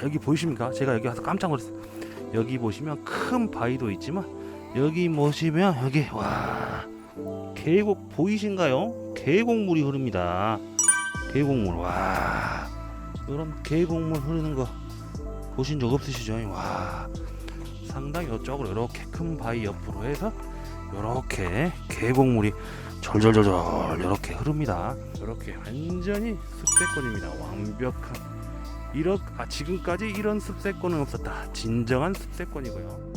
여기 보이십니까? 제가 여기 와서 깜짝 놀랐어요. 여기 보시면 큰 바위도 있지만 여기 보시면 여기 와 계곡 보이신가요? 계곡물이 흐릅니다. 계곡물. 와 이런 계곡물 흐르는 거 보신 적 없으시죠? 와 상당히 이쪽으로 이렇게 큰 바위 옆으로 해서 이렇게 계곡물이 절절절절 이렇게 흐릅니다. 이렇게 완전히 습세권입니다. 완벽한 지금까지 이런 습세권은 없었다. 진정한 습세권이고요.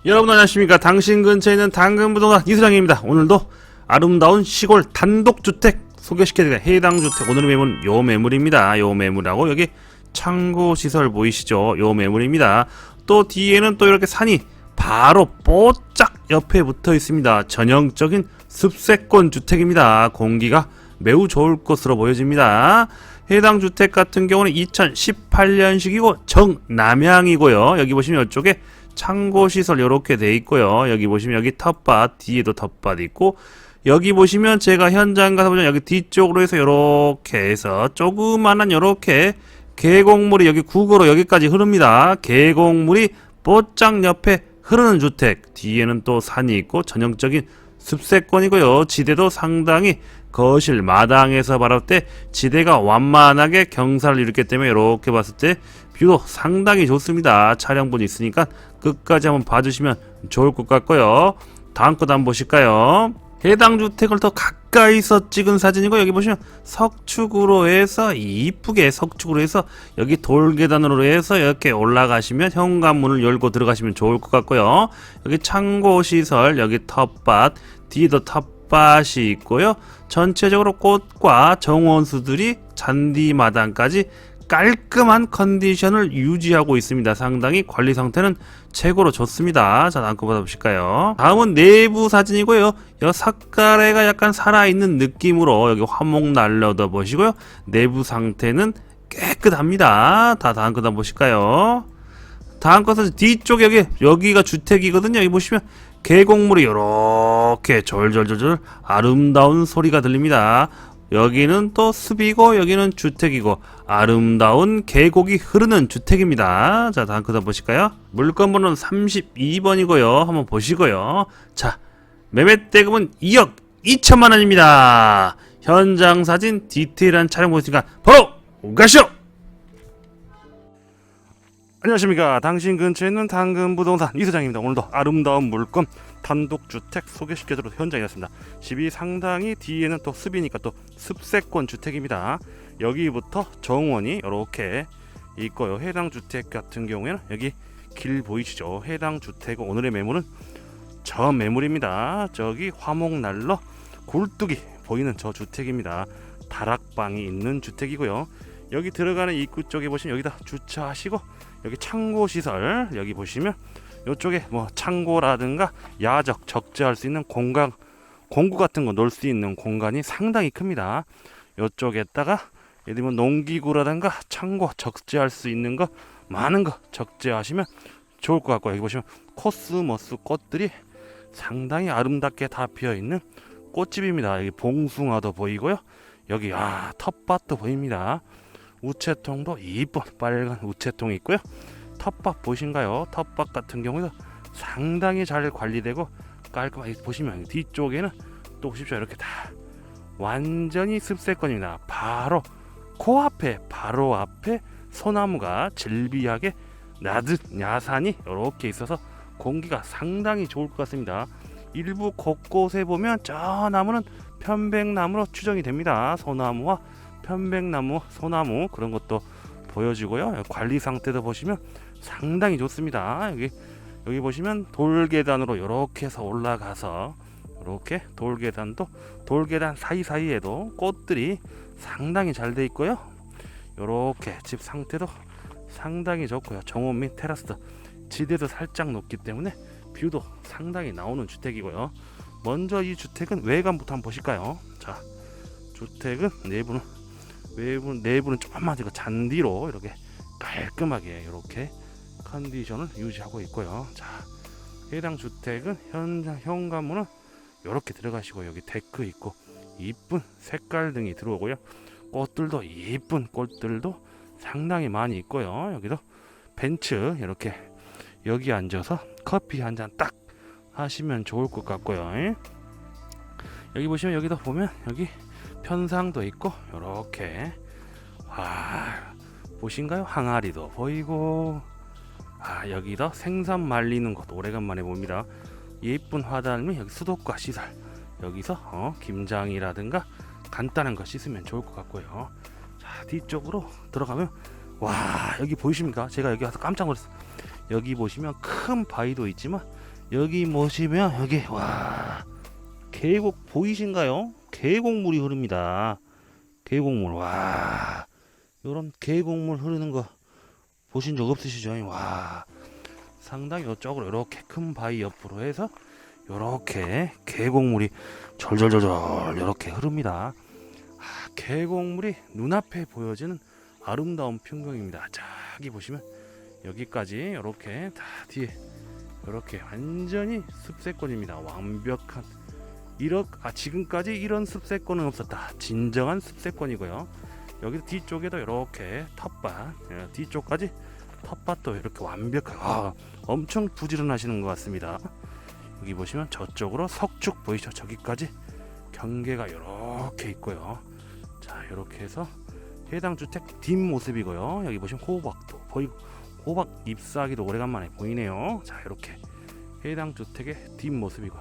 여러분 안녕하십니까. 당신 근처에 있는 당근부동산 이수장입니다. 오늘도 아름다운 시골 단독주택 소개시켜드릴게요. 해당 주택 오늘의 매물은 요 매물입니다. 요 매물하고 여기 창고시설 보이시죠? 요 매물입니다. 또 뒤에는 또 이렇게 산이 바로 뽀짝 옆에 붙어 있습니다. 전형적인 습세권 주택입니다. 공기가 매우 좋을 것으로 보여집니다. 해당 주택 같은 경우는 2018년식이고 정남향이고요. 여기 보시면 이쪽에 창고시설 이렇게 돼 있고요. 여기 보시면 여기 텃밭, 뒤에도 텃밭 있고, 여기 보시면 제가 현장 가서 보면 여기 뒤쪽으로 해서 이렇게 해서 조그만한 이렇게 계곡물이 여기 국으로 여기까지 흐릅니다. 계곡물이 뽀짝 옆에 흐르는 주택, 뒤에는 또 산이 있고 전형적인 습세권이고요. 지대도 상당히 거실 마당에서 바라볼 때 지대가 완만하게 경사를 이뤘기 때문에 이렇게 봤을 때 뷰도 상당히 좋습니다. 촬영분이 있으니까 끝까지 한번 봐주시면 좋을 것 같고요. 다음 것 한번 보실까요? 해당 주택을 더 가까이서 찍은 사진이고, 여기 보시면 석축으로 해서 이쁘게 석축으로 해서 여기 돌계단으로 해서 이렇게 올라가시면 현관문을 열고 들어가시면 좋을 것 같고요. 여기 창고시설, 여기 텃밭, 뒤에도 텃밭이 있고요. 전체적으로 꽃과 정원수들이 잔디마당까지 깔끔한 컨디션을 유지하고 있습니다. 상당히 관리 상태는 최고로 좋습니다. 자, 다음 거 보실까요? 다음은 내부 사진이고요. 이 석가래가 약간 살아있는 느낌으로 여기 화목 난로도 보시고요. 내부 상태는 깨끗합니다. 다음 거 한번 보실까요? 다음 것은 뒤쪽 여기가 주택이거든요. 여기 보시면 계곡물이 이렇게 절절절절 아름다운 소리가 들립니다. 여기는 또 숲이고 여기는 주택이고 아름다운 계곡이 흐르는 주택입니다. 자, 다음 거 보실까요? 물건번호는 32번이고요. 한번 보시고요. 자, 매매대금은 2억 2천만 원입니다. 현장 사진 디테일한 촬영 보시니까 바로 가시죠. 안녕하십니까. 당신 근처에 있는 당근부동산 이수장입니다. 오늘도 아름다운 물건 단독주택 소개시켜드리러 현장에 왔습니다. 집이 상당히 뒤에는 또 숲이니까 또 습세권 주택입니다. 여기부터 정원이 이렇게 있고요. 해당 주택 같은 경우에는 여기 길 보이시죠? 해당 주택 오늘의 매물은 저 매물입니다. 저기 화목난로 굴뚝이 보이는 저 주택입니다. 다락방이 있는 주택이고요. 여기 들어가는 입구 쪽에 보시면 여기다 주차하시고 여기 창고시설 여기 보시면 이쪽에 뭐 창고라든가 야적 적재할 수 있는 공간, 공구 같은 거 놓을 수 있는 공간이 상당히 큽니다. 이쪽에다가 예를 들면 농기구라든가 창고 적재할 수 있는 거 많은 거 적재하시면 좋을 것 같고, 여기 보시면 코스모스 꽃들이 상당히 아름답게 다 피어 있는 꽃집입니다. 여기 봉숭아도 보이고요. 여기 텃밭도 보입니다. 우체통도 이쁜 빨간 우체통이 있고요. 텃밭 보신가요? 텃밭 같은 경우도 상당히 잘 관리되고 깔끔하게 보시면 뒤쪽에는 또 보십시오. 이렇게 다 완전히 습세권입니다. 바로 코앞에 바로 앞에 소나무가 질비하게 야산이 이렇게 있어서 공기가 상당히 좋을 것 같습니다. 일부 곳곳에 보면 저 나무는 편백나무로 추정이 됩니다. 소나무와 편백나무, 소나무 그런 것도 보여지고요. 관리 상태도 보시면 상당히 좋습니다. 여기 보시면 돌계단으로 이렇게 해서 올라가서 이렇게 돌계단 사이사이에도 꽃들이 상당히 잘 돼 있고요. 이렇게 집 상태도 상당히 좋고요. 정원 및 테라스 지대도 살짝 높기 때문에 뷰도 상당히 나오는 주택이고요. 먼저 이 주택은 외관부터 한번 보실까요? 자, 주택은 내부는 조금만 잔디로 이렇게 깔끔하게 이렇게 컨디션을 유지하고 있고요. 자, 해당 주택은 현관문은 이렇게 들어가시고 여기 데크 있고 이쁜 색깔 등이 들어오고요. 꽃들도 이쁜 꽃들도 상당히 많이 있고요. 여기도 벤츠 이렇게 여기 앉아서 커피 한 잔 딱 하시면 좋을 것 같고요. 여기 보시면 여기도 보면 여기 편상도 있고 이렇게 보신가요? 항아리도 보이고 여기도 생선 말리는 곳 오래간만에 봅니다. 예쁜 화단 및 여기 수도과 시설 여기서 김장이라든가 간단한 거 씻으면 좋을 것 같고요. 자, 뒤쪽으로 들어가면 여기 보이십니까? 제가 여기 와서 깜짝 놀랐어요. 여기 보시면 큰 바위도 있지만 여기 보시면 여기 계곡 보이신가요? 계곡물이 흐릅니다. 계곡물 요런 계곡물 흐르는 거 보신 적 없으시죠? 상당히 이쪽으로 이렇게 큰 바위 옆으로 해서 이렇게 계곡물이 절절절절 이렇게 흐릅니다. 계곡물이 눈앞에 보여지는 아름다운 풍경입니다. 저기 보시면 여기까지 이렇게 다 뒤에 이렇게 완전히 숲세권입니다. 완벽한 지금까지 이런 숲세권은 없었다. 진정한 숲세권이고요. 여기 뒤쪽에도 이렇게 텃밭 뒤쪽까지 텃밭도 이렇게 완벽하게 엄청 부지런하시는 것 같습니다. 여기 보시면 저쪽으로 석축 보이죠? 저기까지 경계가 이렇게 있고요. 자, 이렇게 해서 해당 주택 뒷모습이고요. 여기 보시면 호박도 보이고 호박 잎사귀도 오래간만에 보이네요. 자, 이렇게 해당 주택의 뒷모습이고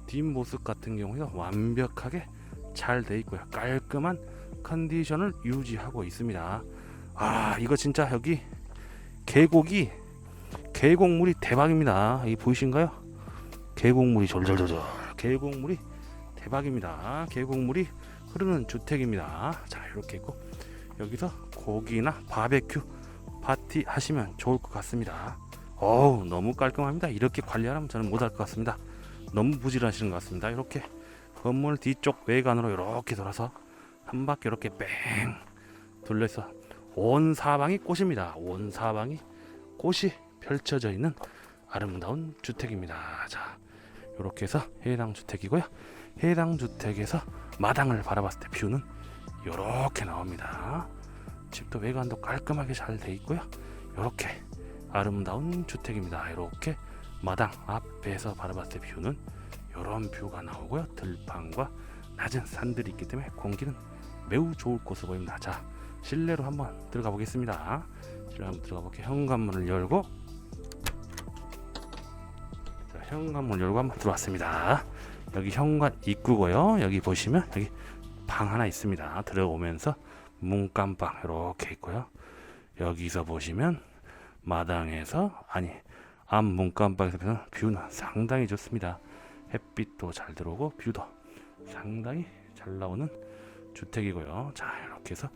뒷모습 같은 경우에도 완벽하게 잘 돼 있고요. 깔끔한 컨디션을 유지하고 있습니다. 이거 진짜 여기 계곡물이 대박입니다. 이 보이신가요? 계곡물이 졸졸졸 계곡물이 대박입니다. 계곡물이 흐르는 주택입니다. 자, 이렇게 있고 여기서 고기나 바베큐 파티 하시면 좋을 것 같습니다. 너무 깔끔합니다. 이렇게 관리하면 저는 못할 것 같습니다. 너무 부지런하시는 것 같습니다. 이렇게 건물 뒤쪽 외관으로 이렇게 돌아서 한 바퀴 이렇게 뺑 둘러서 온 사방이 꽃입니다. 온 사방이 꽃이 펼쳐져 있는 아름다운 주택입니다. 자, 이렇게 해서 해당 주택이고요. 해당 주택에서 마당을 바라봤을 때 뷰는 이렇게 나옵니다. 집도 외관도 깔끔하게 잘 돼 있고요. 이렇게 아름다운 주택입니다. 이렇게 마당 앞에서 바라봤을 때 뷰는 이런 뷰가 나오고요. 들판과 낮은 산들이 있기 때문에 공기는 매우 좋을 곳으로 보입니다. 자, 실내로 한번 들어가 보겠습니다. 실내 한번 들어가 볼게요. 현관문을 열고 한번 들어왔습니다. 여기 현관 입구고요. 여기 보시면 여기 방 하나 있습니다. 들어오면서 문간방 이렇게 있고요. 여기서 보시면 마당에서 앞 문간방에서 보면 뷰는 상당히 좋습니다. 햇빛도 잘 들어오고 뷰도 상당히 잘 나오는 주택이고요. 자, 이렇게 해서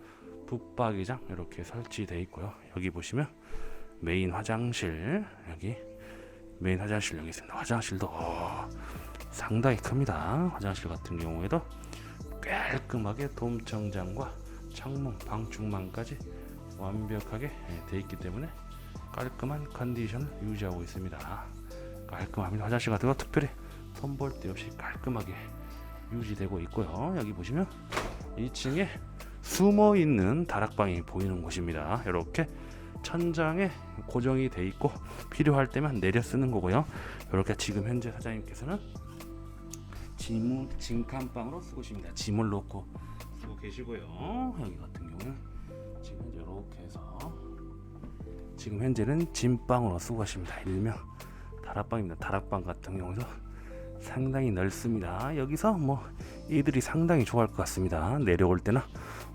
붙박이장 이렇게 설치되어 있고요. 여기 보시면 메인 화장실 여기 있습니다. 화장실도 상당히 큽니다. 화장실 같은 경우에도 깔끔하게 돔청장과 창문 방충망까지 완벽하게 되어 있기 때문에 깔끔한 컨디션을 유지하고 있습니다. 깔끔합니다. 화장실 같은 거 특별히 손볼 데 없이 깔끔하게 유지되고 있고요. 여기 보시면 2층에 숨어있는 다락방이 보이는 곳입니다. 이렇게 천장에 고정이 돼 있고 필요할 때만 내려 쓰는 거고요. 이렇게 지금 현재 사장님께서는 짐칸방으로 쓰고 계십니다. 짐을 놓고 쓰고 계시고요. 여기 같은 경우는 지금 이렇게 해서 지금 현재는 진방으로 쓰고 계십니다. 일명 다락방입니다. 다락방 같은 경우도 상당히 넓습니다. 여기서 뭐 이들이 상당히 좋아할 것 같습니다. 내려올 때나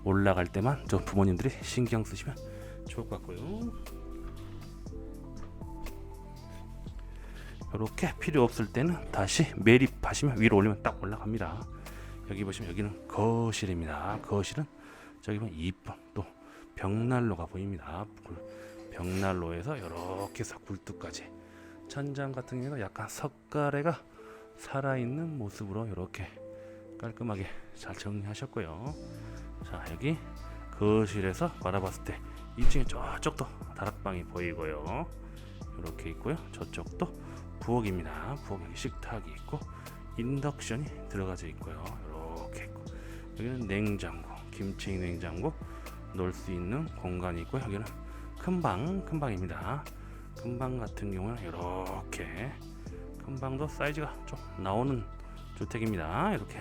올라갈 때만 좀 부모님들이 신경 쓰시면 좋을 것 같고요. 이렇게 필요 없을 때는 다시 매립하시면 위로 올리면 딱 올라갑니다. 여기 보시면 여기는 거실입니다. 거실은 저기 보면 이쁜 또 벽난로가 보입니다. 벽난로에서 이렇게 해서 굴뚝까지, 천장 같은 경우는 약간 석가래가 살아있는 모습으로 이렇게 깔끔하게 잘 정리하셨고요. 자, 여기 거실에서 바라봤을 때 2층에 저쪽도 다락방이 보이고요. 이렇게 있고요. 저쪽도 부엌입니다. 부엌에 식탁이 있고 인덕션이 들어가져 있고요. 이렇게 있고, 여기는 냉장고, 김치 냉장고 놓을 수 있는 공간이 있고요. 여기는 큰 방입니다. 큰 방 같은 경우는 이렇게 큰 방도 사이즈가 좀 나오는 주택입니다. 이렇게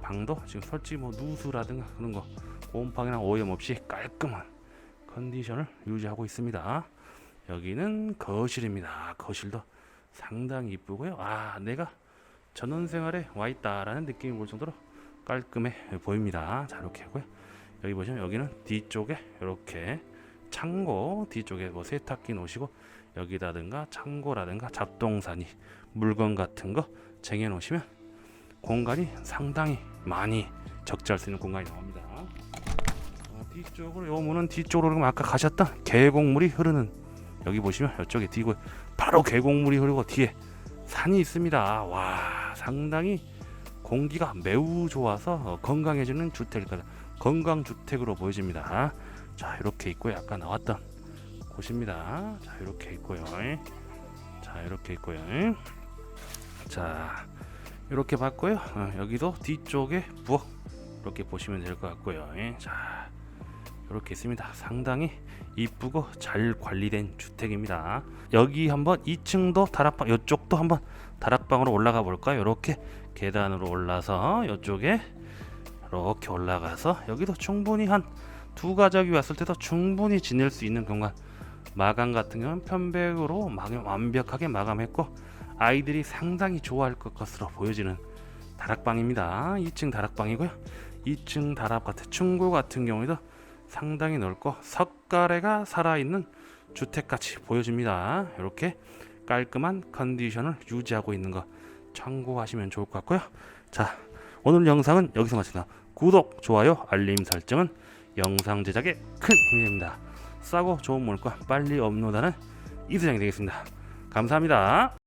방도 지금 솔직히 뭐 누수라든가 그런 거 곰팡이나 오염 없이 깔끔한 컨디션을 유지하고 있습니다. 여기는 거실입니다. 거실도 상당히 이쁘고요. 아, 내가 전원생활에 와 있다라는 느낌이 올 정도로 깔끔해 보입니다. 자, 이렇게 하고요. 여기 보시면 여기는 뒤쪽에 이렇게 창고, 뒤쪽에 뭐 세탁기 놓으시고 여기다든가 창고라든가 잡동사니 물건 같은 거 쟁여 놓으시면 공간이 상당히 많이 적재할 수 있는 공간이 나옵니다. 뒤쪽으로, 요 문은 뒤쪽으로 그러면 아까 가셨던 계곡물이 흐르는, 여기 보시면 이쪽에 뒤고 바로 계곡물이 흐르고 뒤에 산이 있습니다. 와, 상당히 공기가 매우 좋아서 건강해지는 주택이다. 건강주택으로 보여집니다. 자, 이렇게 있고요. 아까 나왔던 곳입니다. 자, 이렇게 있고요. 자, 이렇게 있고요. 자, 이렇게 봤고요. 여기도 뒤쪽에 부엌 이렇게 보시면 될 것 같고요. 자, 이렇게 있습니다. 상당히 이쁘고 잘 관리된 주택입니다. 여기 한번 2층도 다락방, 이쪽도 한번 다락방으로 올라가 볼까요? 이렇게 계단으로 올라서 이쪽에 이렇게 올라가서 여기도 충분히 한 두 가족이 왔을 때도 충분히 지낼 수 있는 공간. 마감 같은 경우는 편백으로 완벽하게 마감했고 아이들이 상당히 좋아할 것으로 보여지는 다락방입니다. 2층 다락방이고요. 2층 다락 같은 층고 같은 경우에도 상당히 넓고 석가래가 살아있는 주택같이 보여집니다. 이렇게 깔끔한 컨디션을 유지하고 있는 거 참고하시면 좋을 것 같고요. 자, 오늘 영상은 여기서 마칩니다. 구독, 좋아요, 알림 설정은 영상 제작에 큰 힘이 됩니다. 싸고 좋은 물건 빨리 업로드하는 이수장이 되겠습니다. 감사합니다.